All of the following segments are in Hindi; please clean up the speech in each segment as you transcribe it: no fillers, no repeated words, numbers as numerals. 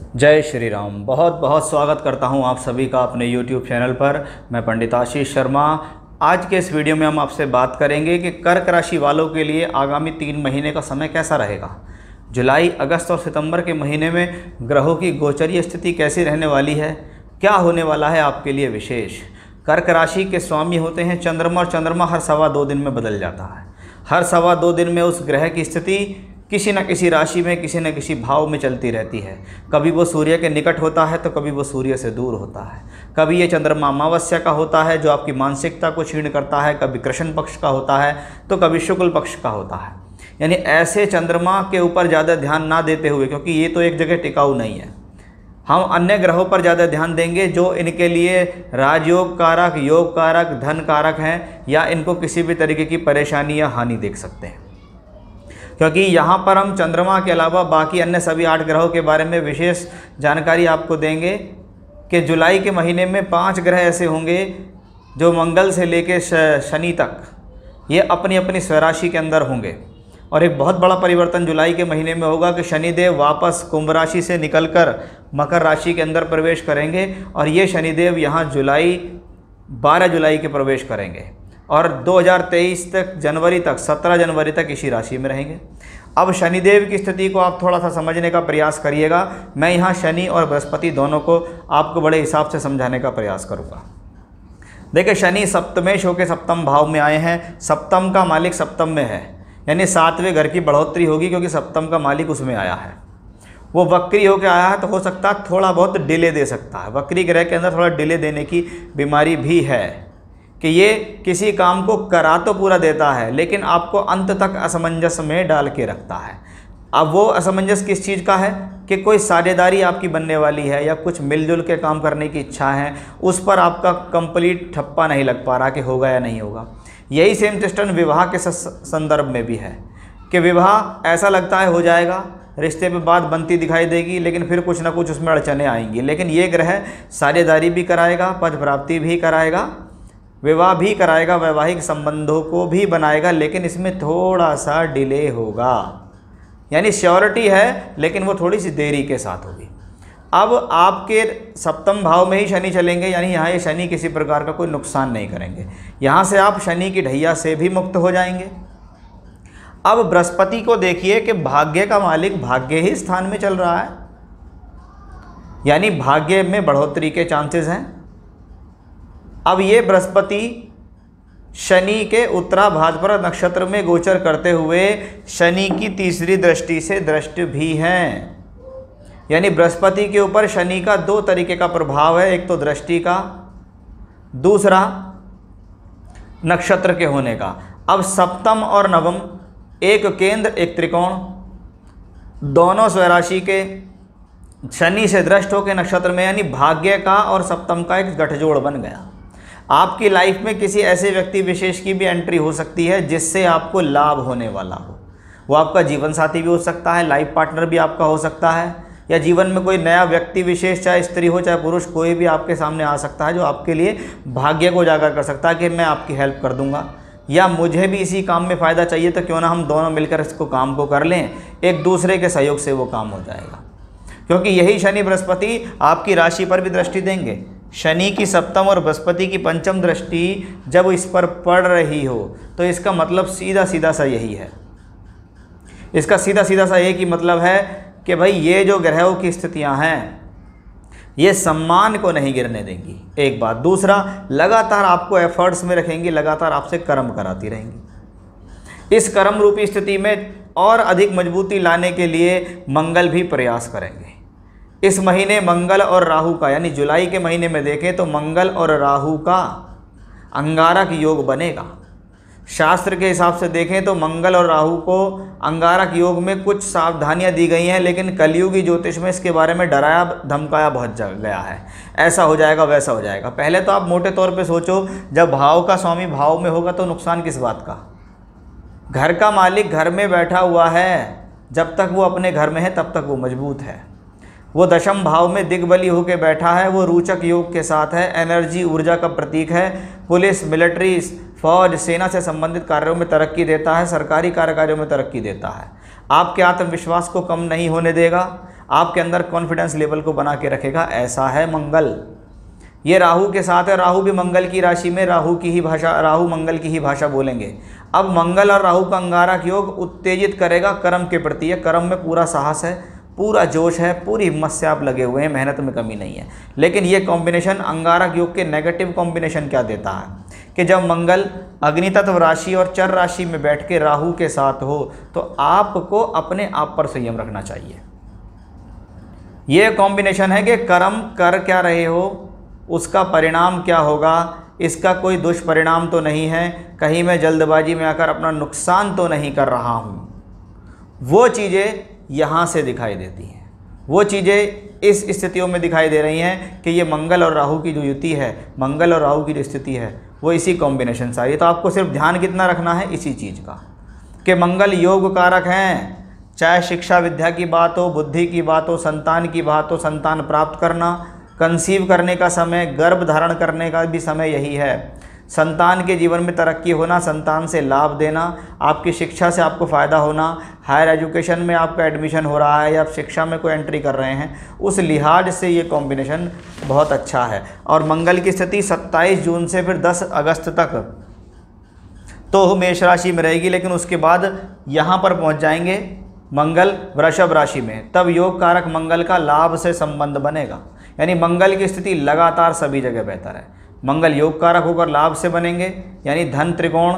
जय श्री राम। बहुत बहुत स्वागत करता हूं आप सभी का अपने YouTube चैनल पर। मैं पंडित आशीष शर्मा। आज के इस वीडियो में हम आपसे बात करेंगे कि कर्क राशि वालों के लिए आगामी 3 महीने का समय कैसा रहेगा। जुलाई, अगस्त और सितंबर के महीने में ग्रहों की गोचरीय स्थिति कैसी रहने वाली है, क्या होने वाला है आपके लिए विशेष। कर्क राशि के स्वामी होते हैं चंद्रमा, और चंद्रमा हर 2.25 दिन में बदल जाता है। हर 2.25 दिन में उस ग्रह की स्थिति किसी न किसी राशि में, किसी न किसी भाव में चलती रहती है। कभी वो सूर्य के निकट होता है तो कभी वो सूर्य से दूर होता है। कभी ये चंद्रमा अमावस्या का होता है जो आपकी मानसिकता को क्षीण करता है, कभी कृष्ण पक्ष का होता है तो कभी शुक्ल पक्ष का होता है। यानी ऐसे चंद्रमा के ऊपर ज़्यादा ध्यान ना देते हुए, क्योंकि ये तो एक जगह टिकाऊ नहीं है, हम अन्य ग्रहों पर ज़्यादा ध्यान देंगे जो इनके लिए राजयोग कारक, योग कारक, धन कारक हैं, या इनको किसी भी तरीके की परेशानी या हानि देख सकते हैं। क्योंकि यहाँ पर हम चंद्रमा के अलावा बाकी अन्य सभी 8 ग्रहों के बारे में विशेष जानकारी आपको देंगे कि जुलाई के महीने में 5 ग्रह ऐसे होंगे जो मंगल से लेकर शनि तक ये अपनी अपनी स्वराशि के अंदर होंगे। और एक बहुत बड़ा परिवर्तन जुलाई के महीने में होगा कि शनिदेव वापस कुंभ राशि से निकलकर मकर राशि के अंदर प्रवेश करेंगे, और ये शनिदेव यहाँ 12 जुलाई के प्रवेश करेंगे और 2023 तक, जनवरी तक, 17 जनवरी तक इसी राशि में रहेंगे। अब शनिदेव की स्थिति को आप थोड़ा सा समझने का प्रयास करिएगा। मैं यहाँ शनि और बृहस्पति दोनों को आपको बड़े हिसाब से समझाने का प्रयास करूँगा। देखिए, शनि सप्तमेश होकर सप्तम भाव में आए हैं। सप्तम का मालिक सप्तम में है, यानी 7वें घर की बढ़ोतरी होगी, क्योंकि सप्तम का मालिक उसमें आया है। वो वक्री होकर आया है तो हो सकता है थोड़ा बहुत डिले दे सकता है। वक्री ग्रह के अंदर थोड़ा डिले देने की बीमारी भी है कि ये किसी काम को करा तो पूरा देता है लेकिन आपको अंत तक असमंजस में डाल के रखता है। अब वो असमंजस किस चीज़ का है कि कोई साझेदारी आपकी बनने वाली है या कुछ मिलजुल के काम करने की इच्छा है, उस पर आपका कंप्लीट ठप्पा नहीं लग पा रहा कि होगा या नहीं होगा। यही सेम सिस्टम विवाह के संदर्भ में भी है कि विवाह ऐसा लगता है हो जाएगा, रिश्ते पे बात बनती दिखाई देगी, लेकिन फिर कुछ ना कुछ उसमें अड़चने आएंगी। लेकिन ये ग्रह साझेदारी भी कराएगा, पद प्राप्ति भी कराएगा, विवाह भी कराएगा, वैवाहिक संबंधों को भी बनाएगा, लेकिन इसमें थोड़ा सा डिले होगा। यानी श्योरिटी है लेकिन वो थोड़ी सी देरी के साथ होगी। अब आपके सप्तम भाव में ही शनि चलेंगे, यानी यहाँ ये शनि किसी प्रकार का कोई नुकसान नहीं करेंगे। यहाँ से आप शनि की ढैया से भी मुक्त हो जाएंगे। अब बृहस्पति को देखिए कि भाग्य का मालिक भाग्य ही स्थान में चल रहा है, यानी भाग्य में बढ़ोतरी के चांसेस हैं। अब ये बृहस्पति शनि के उत्तरा भाद्रपद नक्षत्र में गोचर करते हुए शनि की तीसरी दृष्टि से दृष्ट भी हैं। यानी बृहस्पति के ऊपर शनि का 2 तरीके का प्रभाव है, एक तो दृष्टि का, दूसरा नक्षत्र के होने का। अब सप्तम और नवम, एक केंद्र एक त्रिकोण, दोनों स्वराशि के शनि से दृष्ट होकर नक्षत्र में, यानी भाग्य का और सप्तम का एक गठजोड़ बन गया। आपकी लाइफ में किसी ऐसे व्यक्ति विशेष की भी एंट्री हो सकती है जिससे आपको लाभ होने वाला हो। वो आपका जीवन साथी भी हो सकता है, लाइफ पार्टनर भी आपका हो सकता है, या जीवन में कोई नया व्यक्ति विशेष, चाहे स्त्री हो चाहे पुरुष, कोई भी आपके सामने आ सकता है जो आपके लिए भाग्य को उजागर कर सकता है कि मैं आपकी हेल्प कर दूंगा, या मुझे भी इसी काम में फ़ायदा चाहिए तो क्यों ना हम दोनों मिलकर इसको काम को कर लें, एक दूसरे के सहयोग से वो काम हो जाएगा। क्योंकि यही शनि बृहस्पति आपकी राशि पर भी दृष्टि देंगे। शनि की सप्तम और बृहस्पति की पंचम दृष्टि जब इस पर पड़ रही हो तो इसका मतलब सीधा सीधा सा यही है, इसका सीधा सीधा सा एक ही मतलब है कि भाई ये जो ग्रहों की स्थितियां हैं ये सम्मान को नहीं गिरने देंगी, एक बात। दूसरा, लगातार आपको एफर्ट्स में रखेंगी, लगातार आपसे कर्म कराती रहेंगी। इस कर्म रूपी स्थिति में और अधिक मजबूती लाने के लिए मंगल भी प्रयास करेंगे। इस महीने मंगल और राहु का, यानी जुलाई के महीने में देखें तो मंगल और राहु का अंगारक योग बनेगा। शास्त्र के हिसाब से देखें तो मंगल और राहु को अंगारक योग में कुछ सावधानियां दी गई हैं, लेकिन कलियुगी ज्योतिष में इसके बारे में डराया धमकाया बहुत गया है, ऐसा हो जाएगा वैसा हो जाएगा। पहले तो आप मोटे तौर पे सोचो, जब भाव का स्वामी भाव में होगा तो नुकसान किस बात का। घर का मालिक घर में बैठा हुआ है, जब तक वो अपने घर में है तब तक वो मजबूत है। वो दशम भाव में दिग्बली होकर बैठा है, वो रोचक योग के साथ है, एनर्जी ऊर्जा का प्रतीक है। पुलिस, मिलिट्री, फौज, सेना से संबंधित कार्यों में तरक्की देता है, सरकारी कार्यों में तरक्की देता है। आपके आत्मविश्वास को कम नहीं होने देगा, आपके अंदर कॉन्फिडेंस लेवल को बना के रखेगा, ऐसा है मंगल। ये राहु के साथ है, राहु भी मंगल की राशि में, राहु मंगल की ही भाषा बोलेंगे। अब मंगल और राहु का अंगारक योग उत्तेजित करेगा कर्म के प्रति। कर्म में पूरा साहस है, पूरा जोश है, पूरी हिम्मत से आप लगे हुए हैं, मेहनत में कमी नहीं है। लेकिन ये कॉम्बिनेशन अंगारक योग के नेगेटिव कॉम्बिनेशन क्या देता है कि जब मंगल अग्नि तत्व राशि और चर राशि में बैठ के राहु के साथ हो तो आपको अपने आप पर संयम रखना चाहिए। ये कॉम्बिनेशन है कि कर्म कर क्या रहे हो, उसका परिणाम क्या होगा, इसका कोई दुष्परिणाम तो नहीं है, कहीं मैं जल्दबाजी में आकर अपना नुकसान तो नहीं कर रहा हूँ। वो चीज़ें यहाँ से दिखाई देती हैं, वो चीज़ें इस स्थितियों में दिखाई दे रही हैं कि ये मंगल और राहु की जो युति है, मंगल और राहु की जो स्थिति है वो इसी कॉम्बिनेशन से आ रही है। तो आपको सिर्फ ध्यान कितना रखना है इसी चीज़ का कि मंगल योग कारक हैं। चाहे शिक्षा विद्या की बात हो, बुद्धि की बात हो, संतान की बात हो, संतान प्राप्त करना, कंसीव करने का समय, गर्भ धारण करने का भी समय यही है। संतान के जीवन में तरक्की होना, संतान से लाभ देना, आपकी शिक्षा से आपको फ़ायदा होना, हायर एजुकेशन में आपका एडमिशन हो रहा है या आप शिक्षा में कोई एंट्री कर रहे हैं, उस लिहाज से ये कॉम्बिनेशन बहुत अच्छा है। और मंगल की स्थिति 27 जून से फिर 10 अगस्त तक तो मेष राशि में रहेगी, लेकिन उसके बाद यहाँ पर पहुँच जाएंगे मंगल वृषभ राशि में। तब योग कारक मंगल का लाभ से संबंध बनेगा, यानी मंगल की स्थिति लगातार सभी जगह बेहतर है। मंगल योग कारक होकर लाभ से बनेंगे, यानी धन, त्रिकोण,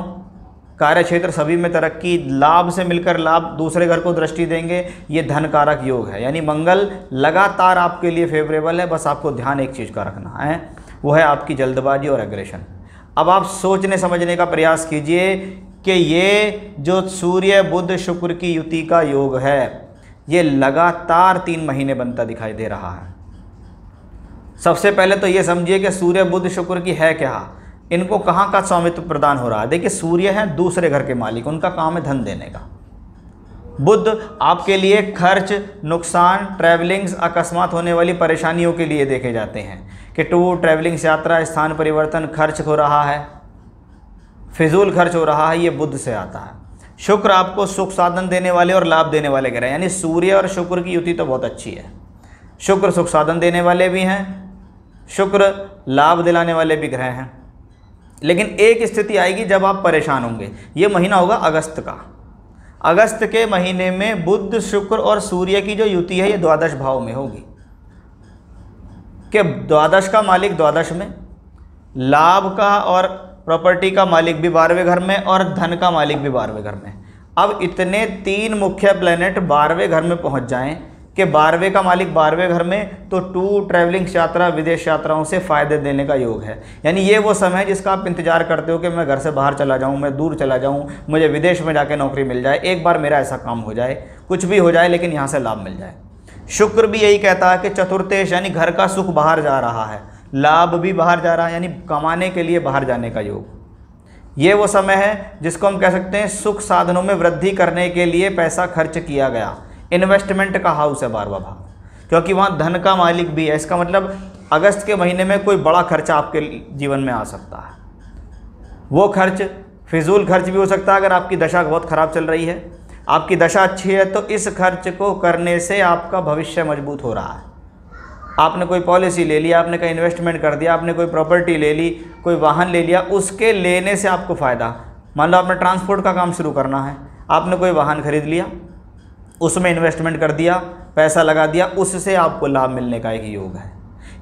कार्य क्षेत्र सभी में तरक्की, लाभ से मिलकर लाभ दूसरे घर को दृष्टि देंगे, ये धन कारक योग है। यानी मंगल लगातार आपके लिए फेवरेबल है। बस आपको ध्यान एक चीज़ का रखना है, वो है आपकी जल्दबाजी और एग्रेशन। अब आप सोचने समझने का प्रयास कीजिए कि ये जो सूर्य बुध शुक्र की युति का योग है ये लगातार 3 महीने बनता दिखाई दे रहा है। सबसे पहले तो ये समझिए कि सूर्य बुध शुक्र की है क्या, इनको कहाँ का स्वामित्व प्रदान हो रहा है। देखिए सूर्य हैं दूसरे घर के मालिक, उनका काम है धन देने का। बुध आपके लिए खर्च, नुकसान, ट्रैवलिंग्स, अकस्मात होने वाली परेशानियों के लिए देखे जाते हैं कि टूर, ट्रैवलिंग्स, यात्रा, स्थान परिवर्तन, खर्च हो रहा है, फिजूल खर्च हो रहा है, ये बुध से आता है। शुक्र आपको सुख साधन देने वाले और लाभ देने वाले ग्रह, यानी सूर्य और शुक्र की युति तो बहुत अच्छी है। शुक्र सुख साधन देने वाले भी हैं, शुक्र लाभ दिलाने वाले भी ग्रह हैं। लेकिन एक स्थिति आएगी जब आप परेशान होंगे, ये महीना होगा अगस्त का। अगस्त के महीने में बुध, शुक्र और सूर्य की जो युति है ये द्वादश भाव में होगी कि द्वादश का मालिक द्वादश में, लाभ का और प्रॉपर्टी का मालिक भी 12वें घर में और धन का मालिक भी 12वें घर में। अब इतने 3 मुख्य प्लैनेट 12वें घर में पहुंच जाएं कि 12वें का मालिक 12वें घर में, तो टूर, ट्रैवलिंग, यात्रा, विदेश यात्राओं से फ़ायदे देने का योग है। यानी ये वो समय है जिसका आप इंतजार करते हो कि मैं घर से बाहर चला जाऊं, मैं दूर चला जाऊं, मुझे विदेश में जाके नौकरी मिल जाए, एक बार मेरा ऐसा काम हो जाए, कुछ भी हो जाए लेकिन यहाँ से लाभ मिल जाए। शुक्र भी यही कहता है कि चतुर्थेश यानी घर का सुख बाहर जा रहा है, लाभ भी बाहर जा रहा है, यानी कमाने के लिए बाहर जाने का योग। ये वो समय है जिसको हम कह सकते हैं सुख साधनों में वृद्धि करने के लिए पैसा खर्च किया गया। इन्वेस्टमेंट का हाउस है 12वां भाव, क्योंकि वहाँ धन का मालिक भी है। इसका मतलब अगस्त के महीने में कोई बड़ा खर्चा आपके जीवन में आ सकता है। वो खर्च फिजूल खर्च भी हो सकता है अगर आपकी दशा बहुत ख़राब चल रही है। आपकी दशा अच्छी है तो इस खर्च को करने से आपका भविष्य मजबूत हो रहा है। आपने कोई पॉलिसी ले लिया, आपने कहीं इन्वेस्टमेंट कर दिया, आपने कोई प्रॉपर्टी ले ली, कोई वाहन ले लिया, उसके लेने से आपको फ़ायदा। मान लो आपने ट्रांसपोर्ट का काम शुरू करना है, आपने कोई वाहन खरीद लिया, उसमें इन्वेस्टमेंट कर दिया, पैसा लगा दिया, उससे आपको लाभ मिलने का एक योग है।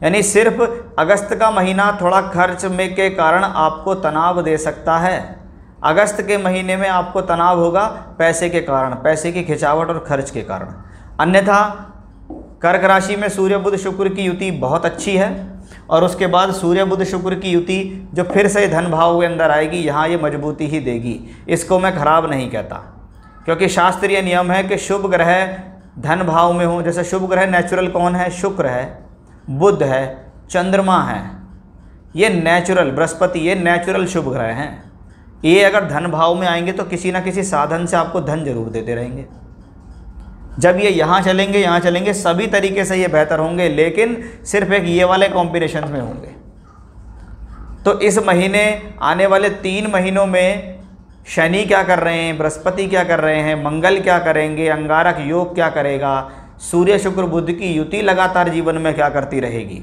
यानी सिर्फ अगस्त का महीना थोड़ा खर्च में के कारण आपको तनाव दे सकता है। अगस्त के महीने में आपको तनाव होगा पैसे के कारण, पैसे की खिंचावट और खर्च के कारण। अन्यथा कर्क राशि में सूर्य बुध शुक्र की युति बहुत अच्छी है और उसके बाद सूर्य बुध शुक्र की युति जो फिर से धन भाव के अंदर आएगी, यहाँ ये मजबूती ही देगी। इसको मैं खराब नहीं कहता, क्योंकि शास्त्रीय नियम है कि शुभ ग्रह धन भाव में हो। जैसे शुभ ग्रह नेचुरल कौन है? शुक्र है, बुध है, चंद्रमा है, ये नेचुरल, बृहस्पति, ये नेचुरल शुभ ग्रह हैं। ये अगर धन भाव में आएंगे तो किसी ना किसी साधन से आपको धन जरूर देते रहेंगे। जब ये यहाँ चलेंगे, सभी तरीके से ये बेहतर होंगे, लेकिन सिर्फ एक ये वाले कॉम्बिनेशन में होंगे। तो इस महीने, आने वाले 3 महीनों में शनि क्या कर रहे हैं, बृहस्पति क्या कर रहे हैं, मंगल क्या करेंगे, अंगारक योग क्या करेगा, सूर्य शुक्र बुध की युति लगातार जीवन में क्या करती रहेगी,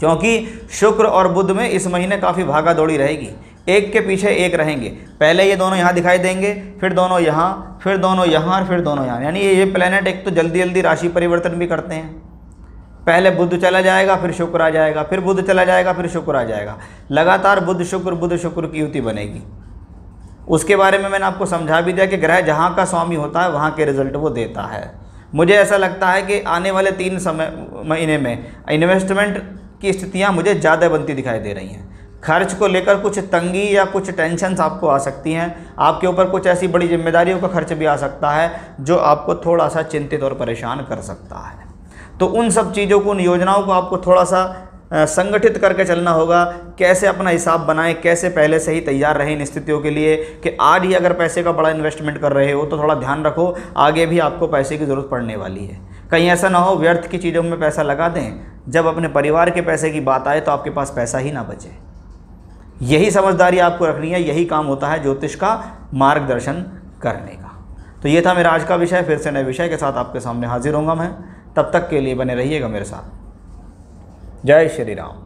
क्योंकि शुक्र और बुध में इस महीने काफ़ी भागा दौड़ी रहेगी, एक के पीछे एक रहेंगे। पहले ये दोनों यहाँ दिखाई देंगे, फिर दोनों यहाँ, फिर दोनों यहाँ और फिर दोनों यहाँ। यानी ये प्लेनेट एक तो जल्दी जल्दी राशि परिवर्तन भी करते हैं। पहले बुध चला जाएगा, फिर शुक्र आ जाएगा, फिर बुध चला जाएगा, फिर शुक्र आ जाएगा। लगातार बुध शुक्र की युति बनेगी। उसके बारे में मैंने आपको समझा भी दिया कि ग्रह जहाँ का स्वामी होता है वहाँ के रिजल्ट वो देता है। मुझे ऐसा लगता है कि आने वाले 3 महीने में इन्वेस्टमेंट की स्थितियाँ मुझे ज़्यादा बनती दिखाई दे रही हैं। खर्च को लेकर कुछ तंगी या कुछ टेंशन्स आपको आ सकती हैं। आपके ऊपर कुछ ऐसी बड़ी जिम्मेदारियों का खर्च भी आ सकता है जो आपको थोड़ा सा चिंतित और परेशान कर सकता है। तो उन सब चीज़ों को, उन योजनाओं को आपको थोड़ा सा संगठित करके चलना होगा। कैसे अपना हिसाब बनाएं, कैसे पहले से ही तैयार रहें इन स्थितियों के लिए कि आज ही अगर पैसे का बड़ा इन्वेस्टमेंट कर रहे हो तो थोड़ा ध्यान रखो, आगे भी आपको पैसे की ज़रूरत पड़ने वाली है। कहीं ऐसा ना हो व्यर्थ की चीज़ों में पैसा लगा दें, जब अपने परिवार के पैसे की बात आए तो आपके पास पैसा ही ना बचे। यही समझदारी आपको रखनी है, यही काम होता है ज्योतिष का मार्गदर्शन करने का। तो ये था मेरा आज का विषय। फिर से नए विषय के साथ आपके सामने हाजिर होऊंगा मैं। तब तक के लिए बने रहिएगा मेरे साथ। जय श्री राम।